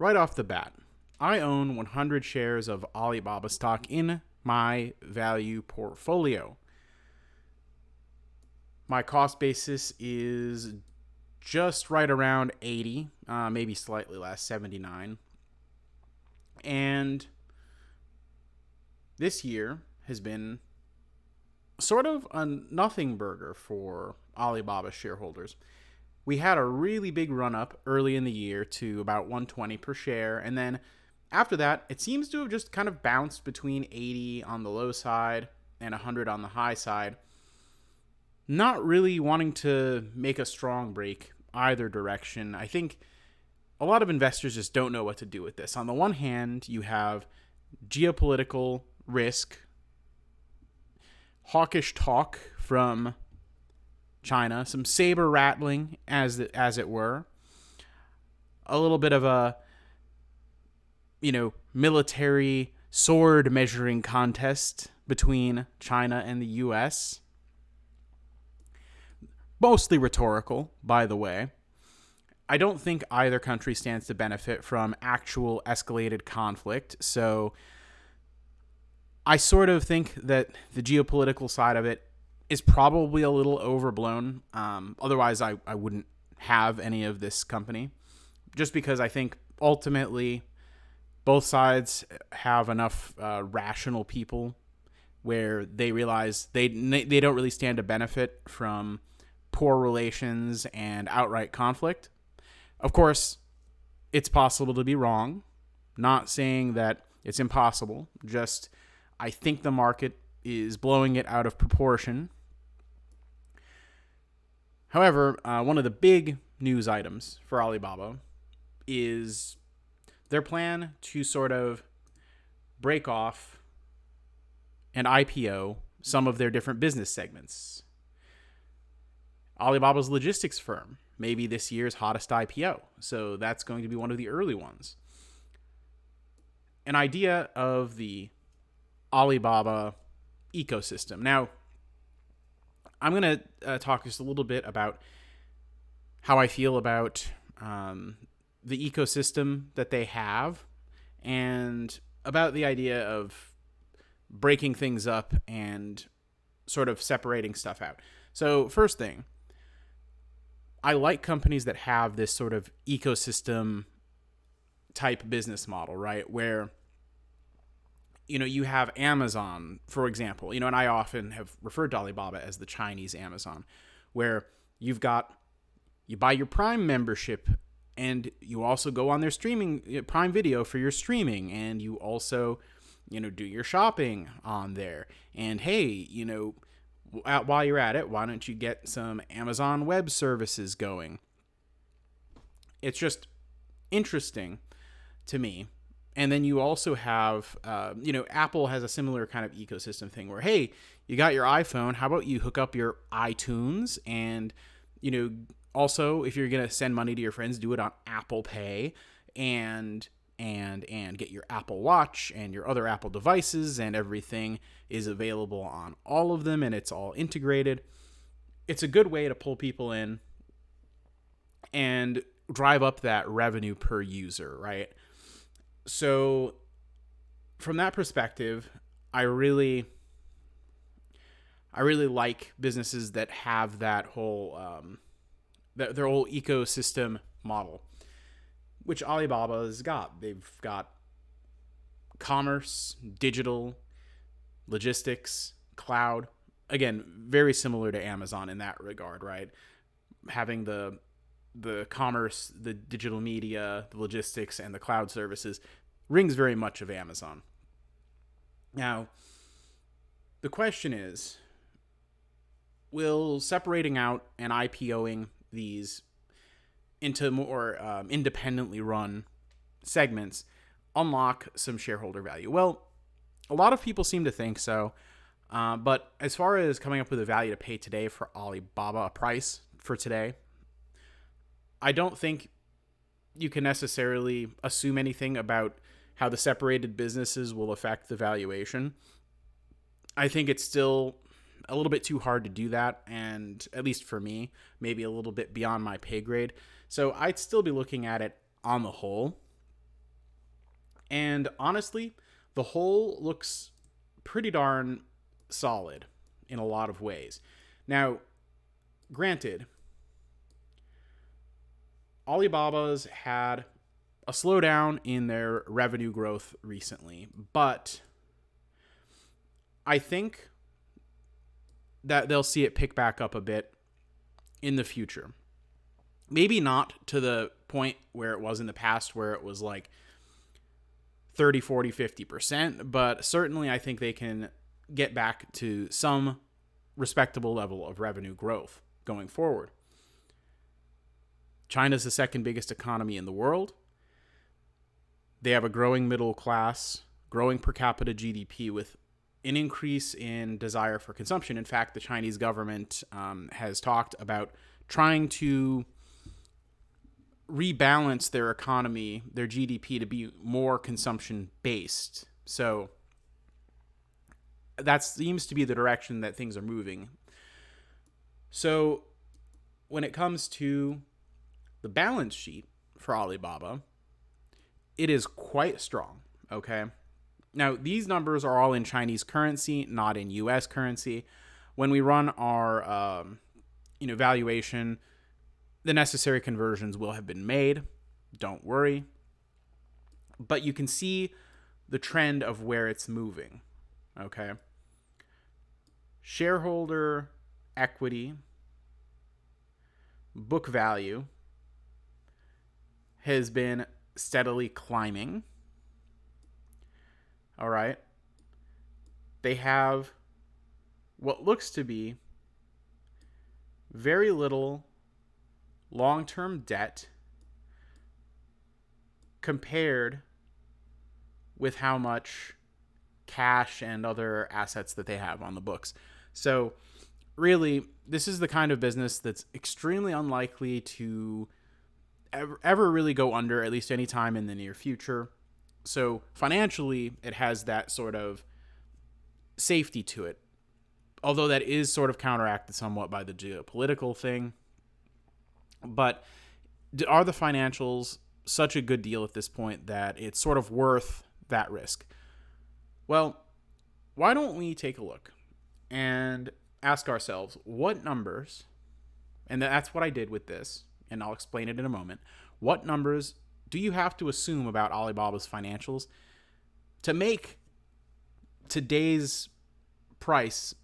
right off the bat, I own 100 shares of Alibaba stock in my value portfolio. My cost basis is just right around 80, maybe slightly less, 79. And this year has been sort of a nothing burger for Alibaba shareholders. We had a really big run up early in the year to about 120 per share, and then after that, it seems to have just kind of bounced between 80 on the low side and 100 on the high side, not really wanting to make a strong break either direction. I think a lot of investors just don't know what to do with this. On the one hand, you have geopolitical risk, hawkish talk from China, some saber rattling, as it were, a little bit of a military sword measuring contest between China and the U.S. Mostly rhetorical, by the way. I don't think either country stands to benefit from actual escalated conflict, so I sort of think that the geopolitical side of it is probably a little overblown. Otherwise, I wouldn't have any of this company, just because I think ultimately both sides have enough rational people where they realize they don't really stand to benefit from poor relations and outright conflict. Of course, it's possible to be wrong. Not saying that it's impossible. Just I think the market is blowing it out of proportion. However, one of the big news items for Alibaba is their plan to sort of break off and IPO some of their different business segments. Alibaba's logistics firm may be this year's hottest IPO, so that's going to be one of the early ones. An idea of the Alibaba ecosystem. Now, I'm going to talk just a little bit about how I feel about the ecosystem that they have and about the idea of breaking things up and sort of separating stuff out. So first thing, I like companies that have this sort of ecosystem type business model, right? Where, you have Amazon, for example, and I often have referred to Alibaba as the Chinese Amazon, where you buy your Prime membership and you also go on their streaming Prime Video for your streaming, and you also, do your shopping on there. And hey, while you're at it, why don't you get some Amazon Web Services going? It's just interesting to me. And then you also have, Apple has a similar kind of ecosystem thing where, hey, you got your iPhone. How about you hook up your iTunes and, also if you're going to send money to your friends, do it on Apple Pay and get your Apple Watch and your other Apple devices, and everything is available on all of them and it's all integrated. It's a good way to pull people in and drive up that revenue per user, right? So from that perspective, I really like businesses that have that whole their whole ecosystem model, which Alibaba has got. They've got commerce, digital, logistics, cloud. Again, very similar to Amazon in that regard, right? Having the commerce, the digital media, the logistics, and the cloud services rings very much of Amazon. Now, the question is, will separating out and IPOing these into more independently run segments unlock some shareholder value? Well, a lot of people seem to think so. But as far as coming up with a value to pay today for Alibaba, a price for today, I don't think you can necessarily assume anything about how the separated businesses will affect the valuation. I think it's still a little bit too hard to do that, and at least for me, maybe a little bit beyond my pay grade. So I'd still be looking at it on the whole. And honestly, the whole looks pretty darn solid in a lot of ways. Now, granted, Alibaba's had a slowdown in their revenue growth recently, but I think that they'll see it pick back up a bit in the future. Maybe not to the point where it was in the past, where it was like 30, 40, 50%, but certainly I think they can get back to some respectable level of revenue growth going forward. China's the second biggest economy in the world. They have a growing middle class, growing per capita GDP with an increase in desire for consumption. In fact, the Chinese government has talked about trying to rebalance their economy, their GDP, to be more consumption based. So that seems to be the direction that things are moving. So when it comes to the balance sheet for Alibaba, it is quite strong, okay? Now, these numbers are all in Chinese currency, not in US currency. When we run our valuation, the necessary conversions will have been made. Don't worry. But you can see the trend of where it's moving, okay? Shareholder equity, book value has been steadily climbing. All right. They have what looks to be very little long-term debt compared with how much cash and other assets that they have on the books. So really, this is the kind of business that's extremely unlikely to ever really go under, at least any time in the near future. So financially, it has that sort of safety to it, although that is sort of counteracted somewhat by the geopolitical thing. But are the financials such a good deal at this point that it's sort of worth that risk? Well, why don't we take a look and ask ourselves what numbers, and that's what I did with this, and I'll explain it in a moment. What numbers do you have to assume about Alibaba's financials to make today's price,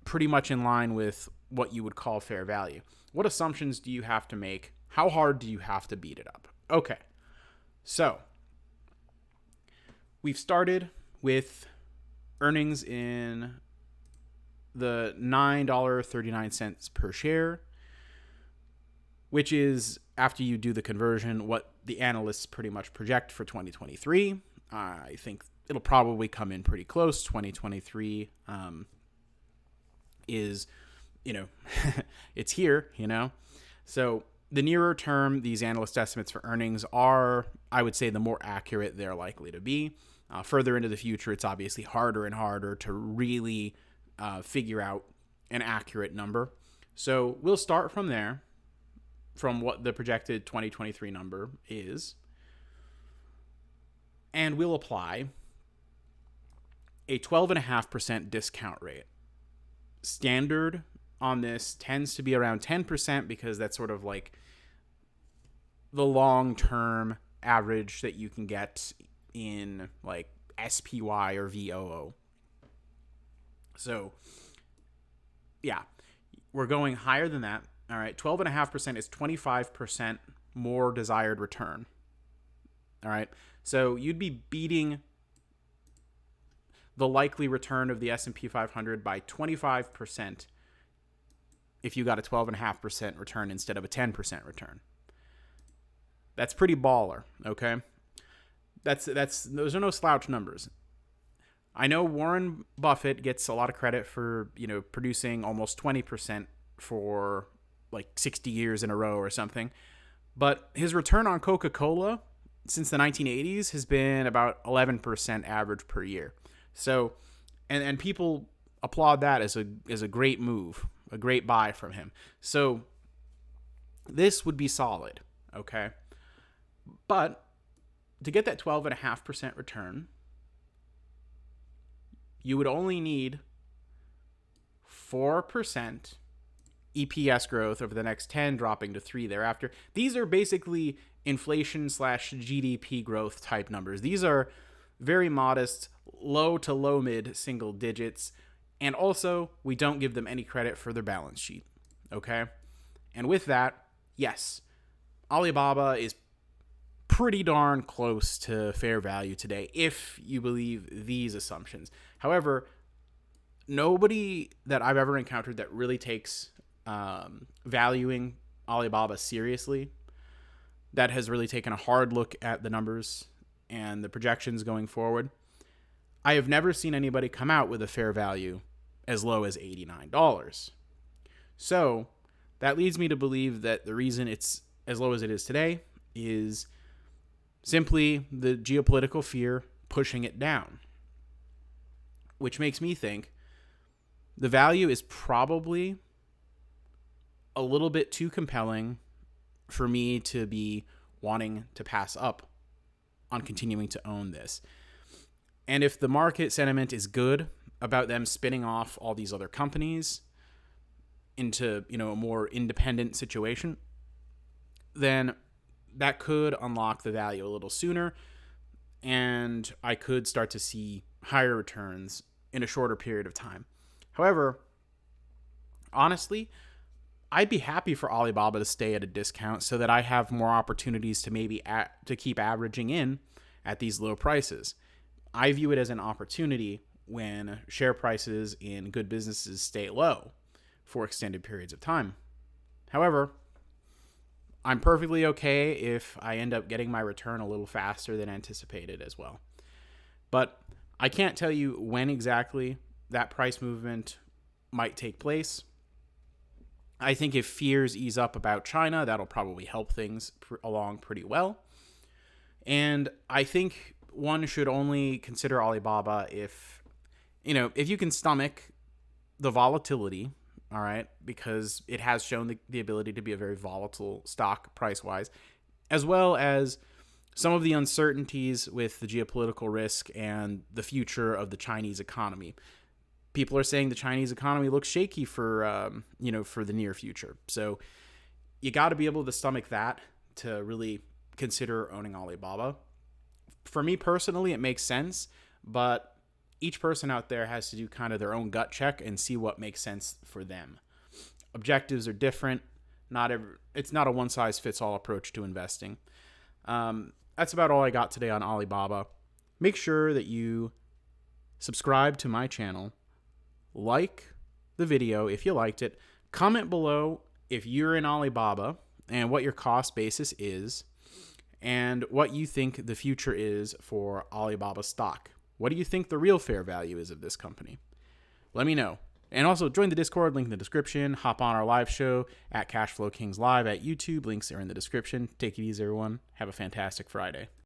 pretty much in line with what you would call fair value? What assumptions do you have to make? How hard do you have to beat it up? Okay, so we've started with earnings in the $9.39 per share, which is, after you do the conversion, what the analysts pretty much project for 2023. I think it'll probably come in pretty close. 2023 is, it's here, So the nearer term, these analyst estimates for earnings are, I would say, the more accurate they're likely to be. Further into the future, it's obviously harder and harder to really figure out an accurate number. So we'll start from there, from what the projected 2023 number is, and we'll apply a 12.5% discount rate. Standard on this tends to be around 10% because that's sort of like the long-term average that you can get in like SPY or VOO. So, yeah, we're going higher than that. All right, 12.5% is 25% more desired return. All right, so you'd be beating the likely return of the S&P 500 by 25% if you got a 12.5% return instead of a 10% return. That's pretty baller, okay? Those are no slouch numbers. I know Warren Buffett gets a lot of credit for, producing almost 20% for like 60 years in a row or something. But his return on Coca-Cola since the 1980s has been about 11% average per year. So, and people applaud that as a great move, a great buy from him. So this would be solid, okay? But to get that 12.5% return, you would only need 4% EPS growth over the next 10, dropping to 3 thereafter. These are basically inflation slash GDP growth type numbers. These are very modest, low to low mid single digits. And also, we don't give them any credit for their balance sheet. Okay? And with that, yes, Alibaba is pretty darn close to fair value today if you believe these assumptions. However, nobody that I've ever encountered that really takes valuing Alibaba seriously, that has really taken a hard look at the numbers and the projections going forward, I have never seen anybody come out with a fair value as low as $89. So that leads me to believe that the reason it's as low as it is today is simply the geopolitical fear pushing it down, which makes me think the value is probably a little bit too compelling for me to be wanting to pass up on continuing to own this. And if the market sentiment is good about them spinning off all these other companies into, a more independent situation, then that could unlock the value a little sooner, and I could start to see higher returns in a shorter period of time. However, honestly, I'd be happy for Alibaba to stay at a discount so that I have more opportunities to maybe to keep averaging in at these low prices. I view it as an opportunity when share prices in good businesses stay low for extended periods of time. However, I'm perfectly okay if I end up getting my return a little faster than anticipated as well. But I can't tell you when exactly that price movement might take place. I think if fears ease up about China, that'll probably help things along pretty well. And I think one should only consider Alibaba if you can stomach the volatility, all right, because it has shown the ability to be a very volatile stock price-wise, as well as some of the uncertainties with the geopolitical risk and the future of the Chinese economy. People are saying the Chinese economy looks shaky for the near future. So you got to be able to stomach that to really consider owning Alibaba. For me personally, it makes sense, but each person out there has to do kind of their own gut check and see what makes sense for them. Objectives are different. It's not a one-size-fits-all approach to investing. That's about all I got today on Alibaba. Make sure that you subscribe to my channel. Like the video if you liked it. Comment below if you're in Alibaba and what your cost basis is and what you think the future is for Alibaba stock. What do you think the real fair value is of this company? Let me know. And also join the Discord, link in the description. Hop on our live show at Cashflow Kings Live at YouTube. Links are in the description. Take it easy, everyone. Have a fantastic Friday.